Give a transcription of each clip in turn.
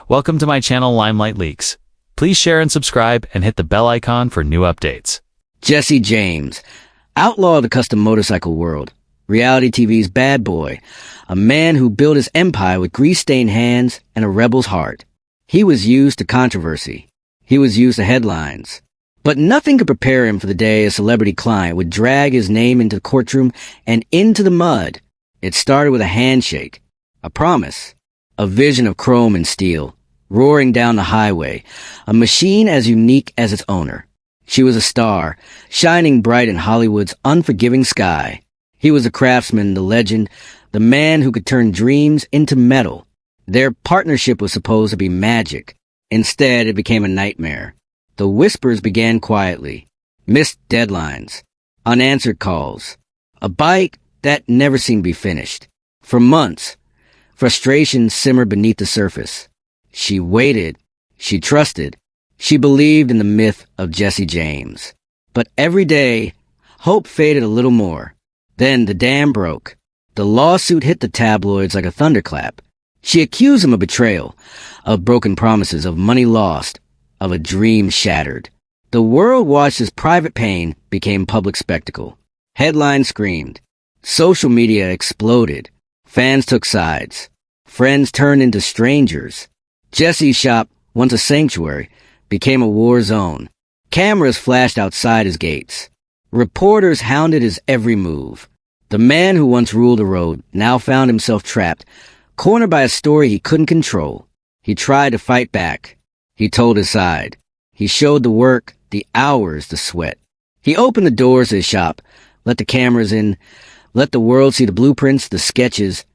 Welcome to my channel Limelight Leaks. Please share and subscribe and hit the bell icon for new updates. Jesse James, outlaw of the custom motorcycle world, reality TV's bad boy, a man who built his empire with grease-stained hands and a rebel's heart. He was used to controversy. He was used to headlines. But nothing could prepare him for the day a celebrity client would drag his name into the courtroom and into the mud. It started with a handshake, a promise, a vision of chrome and steel, roaring down the highway, a machine as unique as its owner. She was a star, shining bright in Hollywood's unforgiving sky. He was a craftsman, the legend, the man who could turn dreams into metal. Their partnership was supposed to be magic. Instead, it became a nightmare. The whispers began quietly. Missed deadlines. Unanswered calls. A bike that never seemed to be finished. For months, frustration simmered beneath the surface. She waited. She trusted. She believed in the myth of Jesse James. But every day, hope faded a little more. Then the dam broke. The lawsuit hit the tabloids like a thunderclap. She accused him of betrayal, of broken promises, of money lost, of a dream shattered. The world watched as private pain became public spectacle. Headlines screamed. Social media exploded. Fans took sides. Friends turned into strangers. Jesse's shop, once a sanctuary, became a war zone. Cameras flashed outside his gates. Reporters hounded his every move. The man who once ruled the road now found himself trapped, cornered by a story he couldn't control. He tried to fight back. He told his side. He showed the work, the hours, the sweat. He opened the doors to his shop, let the cameras in, let the world see the blueprints, the sketches,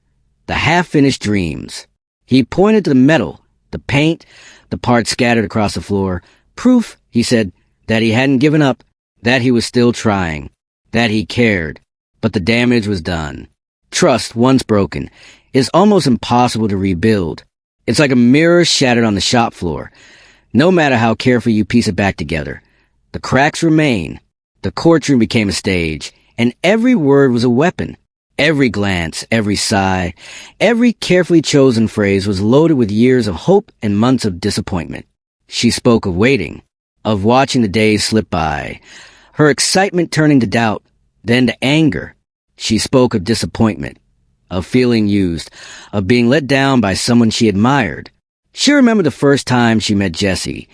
the half-finished dreams. He pointed to the metal, the paint, the parts scattered across the floor. Proof, he said, that he hadn't given up, that he was still trying, that he cared. But the damage was done. Trust, once broken, is almost impossible to rebuild. It's like a mirror shattered on the shop floor. No matter how carefully you piece it back together, the cracks remain. The courtroom became a stage, and every word was a weapon. Every glance, every sigh, every carefully chosen phrase was loaded with years of hope and months of disappointment. She spoke of waiting, of watching the days slip by, her excitement turning to doubt, then to anger. She spoke of disappointment, of feeling used, of being let down by someone she admired. She remembered the first time she met Jesse,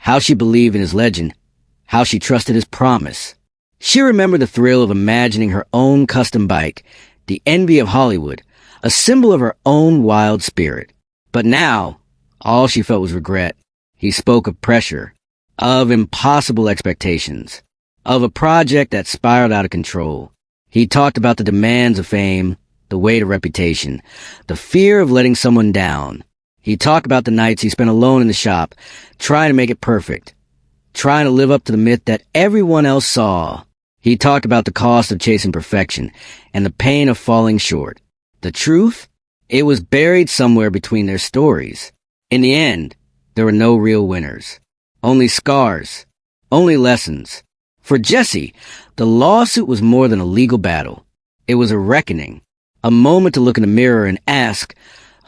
how she believed in his legend, how she trusted his promise. She remembered the thrill of imagining her own custom bike, the envy of Hollywood, a symbol of her own wild spirit. But now, all she felt was regret. He spoke of pressure, of impossible expectations, of a project that spiraled out of control. He talked about the demands of fame, the weight of reputation, the fear of letting someone down. He talked about the nights he spent alone in the shop, trying to make it perfect, trying to live up to the myth that everyone else saw. He talked about the cost of chasing perfection and the pain of falling short. The truth? It was buried somewhere between their stories. In the end, there were no real winners. Only scars. Only lessons. For Jesse, the lawsuit was more than a legal battle. It was a reckoning. A moment to look in the mirror and ask,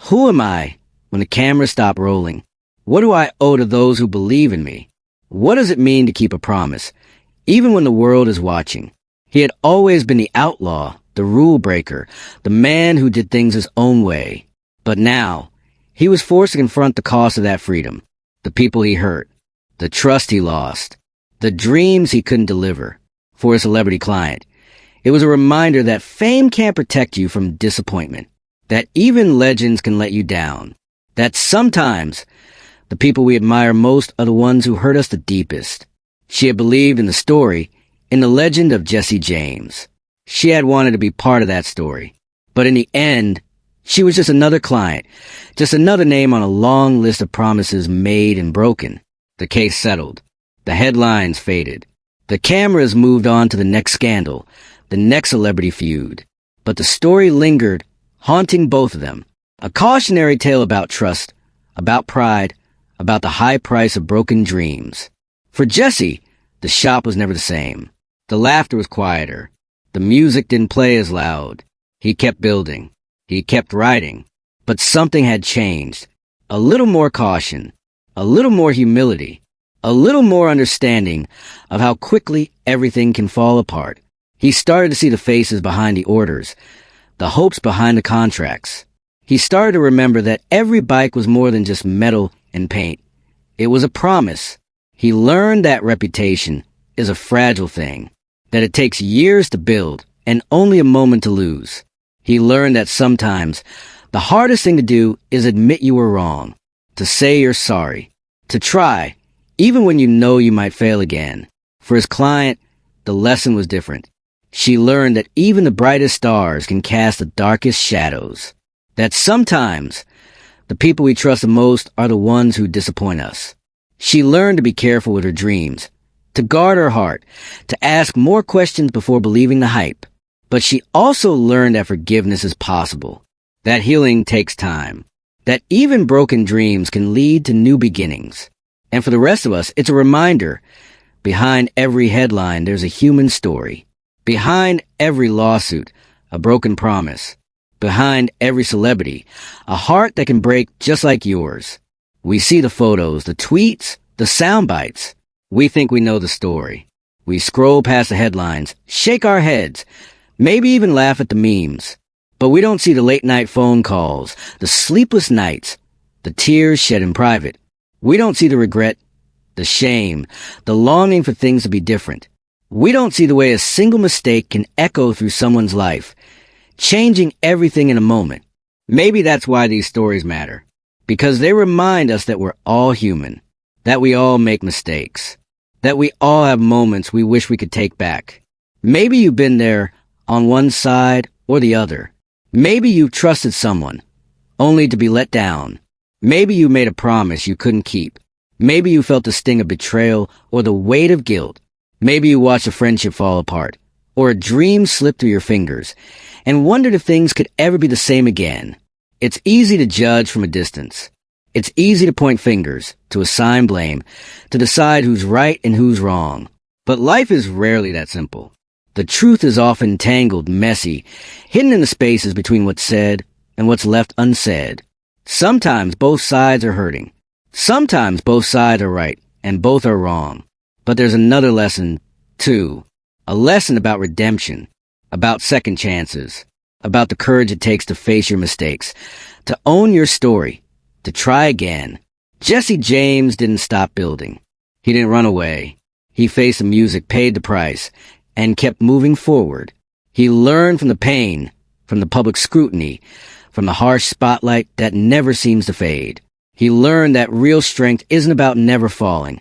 who am I when the camera stopped rolling? What do I owe to those who believe in me? What does it mean to keep a promise, even when the world is watching? He had always been the outlaw, the rule breaker, the man who did things his own way. But now, he was forced to confront the cost of that freedom, the people he hurt, the trust he lost, the dreams he couldn't deliver for a celebrity client. It was a reminder that fame can't protect you from disappointment, that even legends can let you down, that sometimes the people we admire most are the ones who hurt us the deepest. She had believed in the story, in the legend of Jesse James. She had wanted to be part of that story. But in the end, she was just another client, just another name on a long list of promises made and broken. The case settled. The headlines faded. The cameras moved on to the next scandal, the next celebrity feud. But the story lingered, haunting both of them. A cautionary tale about trust, about pride, about the high price of broken dreams. For Jesse, the shop was never the same. The laughter was quieter. The music didn't play as loud. He kept building. He kept writing. But something had changed. a little more caution, a little more humility, a little more understanding of how quickly everything can fall apart. He started to see the faces behind the orders, the hopes behind the contracts. He started to remember that every bike was more than just metal and paint. It was a promise. He learned that reputation is a fragile thing, that it takes years to build and only a moment to lose. He learned that sometimes the hardest thing to do is admit you were wrong, to say you're sorry, to try, even when you know you might fail again. For his client, the lesson was different. She learned that even the brightest stars can cast the darkest shadows. That sometimes the people we trust the most are the ones who disappoint us. She learned to be careful with her dreams, to guard her heart, to ask more questions before believing the hype. But she also learned that forgiveness is possible, that healing takes time, that even broken dreams can lead to new beginnings. And for the rest of us, it's a reminder, behind every headline there's a human story. Behind every lawsuit, a broken promise. Behind every celebrity, a heart that can break just like yours. We see the photos, the tweets, the sound bites. We think we know the story. We scroll past the headlines, shake our heads, maybe even laugh at the memes. But we don't see the late-night phone calls, the sleepless nights, the tears shed in private. We don't see the regret, the shame, the longing for things to be different. We don't see the way a single mistake can echo through someone's life, changing everything in a moment. Maybe that's why these stories matter, because they remind us that we're all human, that we all make mistakes, that we all have moments we wish we could take back. Maybe you've been there on one side or the other. Maybe you've trusted someone, only to be let down. Maybe you made a promise you couldn't keep. Maybe you felt the sting of betrayal or the weight of guilt. Maybe you watched a friendship fall apart, or a dream slip through your fingers, and wondered if things could ever be the same again. It's easy to judge from a distance. It's easy to point fingers, to assign blame, to decide who's right and who's wrong. But life is rarely that simple. The truth is often tangled, messy, hidden in the spaces between what's said and what's left unsaid. Sometimes both sides are hurting. Sometimes both sides are right, and both are wrong. But there's another lesson, too. A lesson about redemption, about second chances, about the courage it takes to face your mistakes, to own your story, to try again. Jesse James didn't stop building. He didn't run away. He faced the music, paid the price, and kept moving forward. He learned from the pain, from the public scrutiny, from the harsh spotlight that never seems to fade. He learned that real strength isn't about never falling.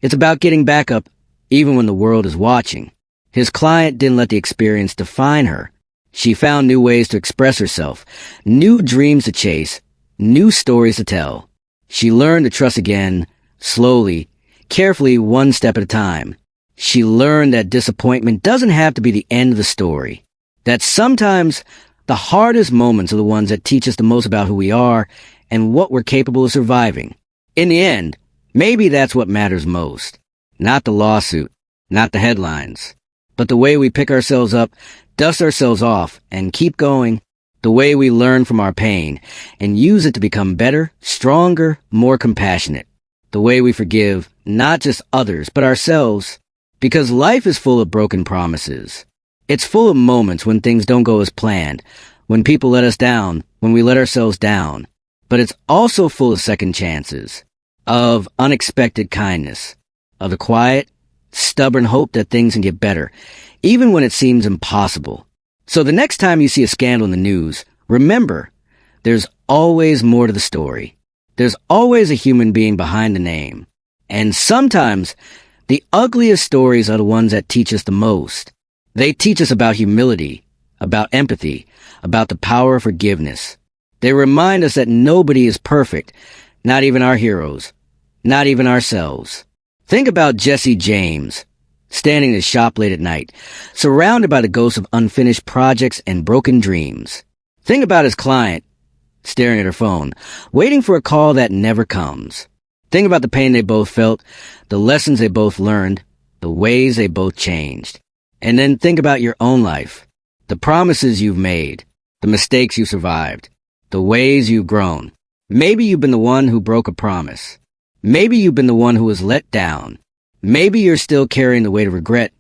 It's about getting back up even when the world is watching. His client didn't let the experience define her. She found new ways to express herself, new dreams to chase, new stories to tell. She learned to trust again, slowly, carefully, one step at a time. She learned that disappointment doesn't have to be the end of the story. That sometimes the hardest moments are the ones that teach us the most about who we are and what we're capable of surviving. In the end, maybe that's what matters most. Not the lawsuit, not the headlines, but the way we pick ourselves up, dust ourselves off, and keep going. The way we learn from our pain and use it to become better, stronger, more compassionate. The way we forgive not just others, but ourselves. Because life is full of broken promises. It's full of moments when things don't go as planned, when people let us down, when we let ourselves down. But it's also full of second chances, of unexpected kindness, of the quiet, stubborn hope that things can get better, even when it seems impossible. So the next time you see a scandal in the news, remember, there's always more to the story. There's always a human being behind the name. And sometimes, the ugliest stories are the ones that teach us the most. They teach us about humility, about empathy, about the power of forgiveness. They remind us that nobody is perfect, not even our heroes, not even ourselves. Think about Jesse James, standing in his shop late at night, surrounded by the ghosts of unfinished projects and broken dreams. Think about his client, staring at her phone, waiting for a call that never comes. Think about the pain they both felt, the lessons they both learned, the ways they both changed. And then think about your own life, the promises you've made, the mistakes you survived, the ways you've grown. Maybe you've been the one who broke a promise. Maybe you've been the one who was let down. Maybe you're still carrying the weight of regret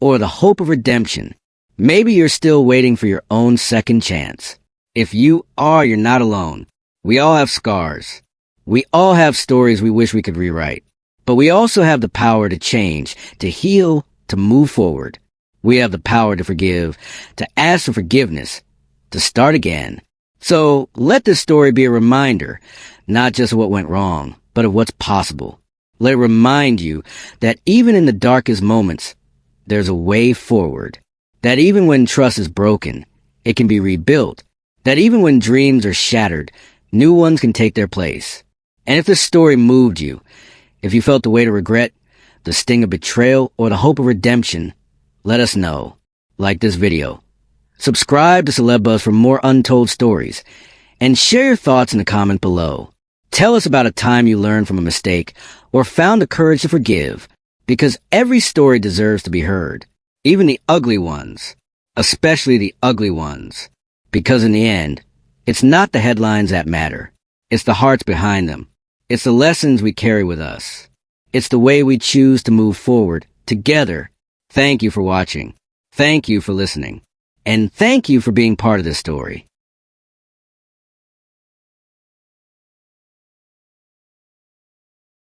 or the hope of redemption. Maybe you're still waiting for your own second chance. If you are, you're not alone. We all have scars. We all have stories we wish we could rewrite. But we also have the power to change, to heal, to move forward. We have the power to forgive, to ask for forgiveness, to start again. So let this story be a reminder, not just of what went wrong, but of what's possible. Let it remind you that even in the darkest moments, there's a way forward. That even when trust is broken, it can be rebuilt. That even when dreams are shattered, new ones can take their place. And if this story moved you, if you felt the weight of regret, the sting of betrayal, or the hope of redemption, let us know. Like this video. Subscribe to Celeb Buzz for more untold stories. And share your thoughts in the comment below. Tell us about a time you learned from a mistake or found the courage to forgive. Because every story deserves to be heard. Even the ugly ones. Especially the ugly ones. Because in the end, it's not the headlines that matter. It's the hearts behind them. It's the lessons we carry with us. It's the way we choose to move forward together. Thank you for watching. Thank you for listening. And thank you for being part of this story.